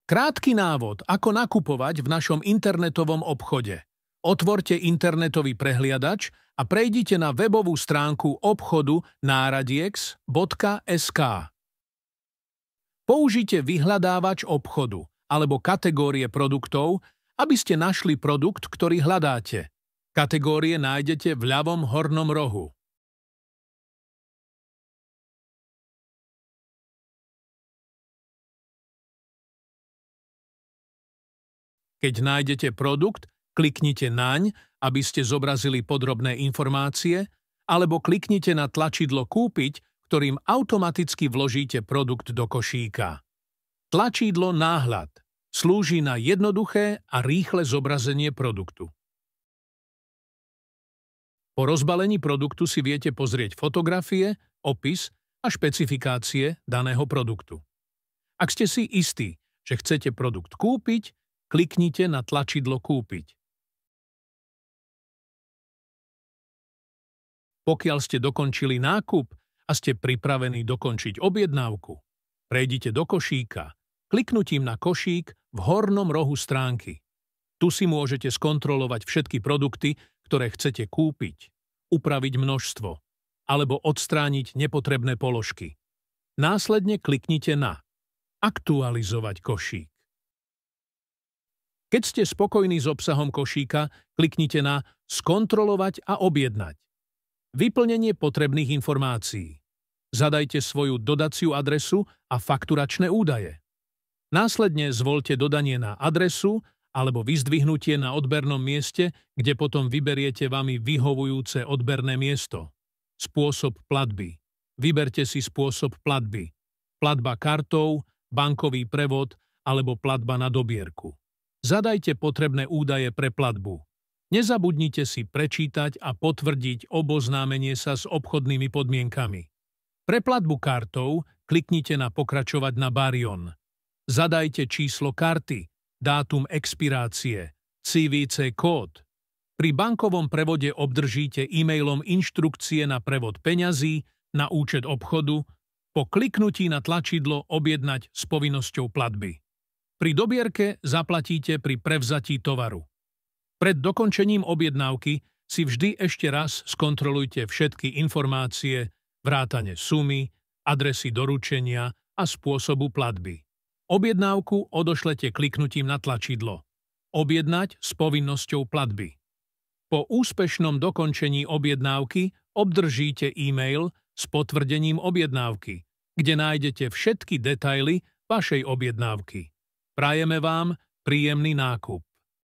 Krátky návod, ako nakupovať v našom internetovom obchode. Otvorte internetový prehliadač a prejdite na webovú stránku obchodu náradiex.sk. Použite vyhľadávač obchodu alebo kategórie produktov, aby ste našli produkt, ktorý hľadáte. Kategórie nájdete v ľavom hornom rohu. Keď nájdete produkt, kliknite naň, aby ste zobrazili podrobné informácie, alebo kliknite na tlačidlo Kúpiť, ktorým automaticky vložíte produkt do košíka. Tlačidlo Náhľad slúži na jednoduché a rýchle zobrazenie produktu. Po rozbalení produktu si viete pozrieť fotografie, opis a špecifikácie daného produktu. Ak ste si istí, že chcete produkt kúpiť, kliknite na tlačidlo Kúpiť. Pokiaľ ste dokončili nákup a ste pripravení dokončiť objednávku, prejdite do košíka, kliknutím na košík v hornom rohu stránky. Tu si môžete skontrolovať všetky produkty, ktoré chcete kúpiť, upraviť množstvo alebo odstrániť nepotrebné položky. Následne kliknite na Aktualizovať košík. Keď ste spokojní s obsahom košíka, kliknite na Skontrolovať a objednať. Vyplnenie potrebných informácií. Zadajte svoju dodaciu adresu a fakturačné údaje. Následne zvoľte dodanie na adresu alebo vyzdvihnutie na odbernom mieste, kde potom vyberiete vami vyhovujúce odberné miesto. Spôsob platby. Vyberte si spôsob platby. Platba kartou, bankový prevod alebo platba na dobierku. Zadajte potrebné údaje pre platbu. Nezabudnite si prečítať a potvrdiť oboznámenie sa s obchodnými podmienkami. Pre platbu kartou kliknite na Pokračovať na Barion. Zadajte číslo karty, dátum expirácie, CVC kód. Pri bankovom prevode obdržíte e-mailom inštrukcie na prevod peňazí na účet obchodu po kliknutí na tlačidlo Objednať s povinnosťou platby. Pri dobierke zaplatíte pri prevzatí tovaru. Pred dokončením objednávky si vždy ešte raz skontrolujte všetky informácie, vrátane sumy, adresy doručenia a spôsobu platby. Objednávku odošlete kliknutím na tlačidlo Objednať s povinnosťou platby. Po úspešnom dokončení objednávky obdržíte e-mail s potvrdením objednávky, kde nájdete všetky detaily vašej objednávky. Prajeme vám príjemný nákup.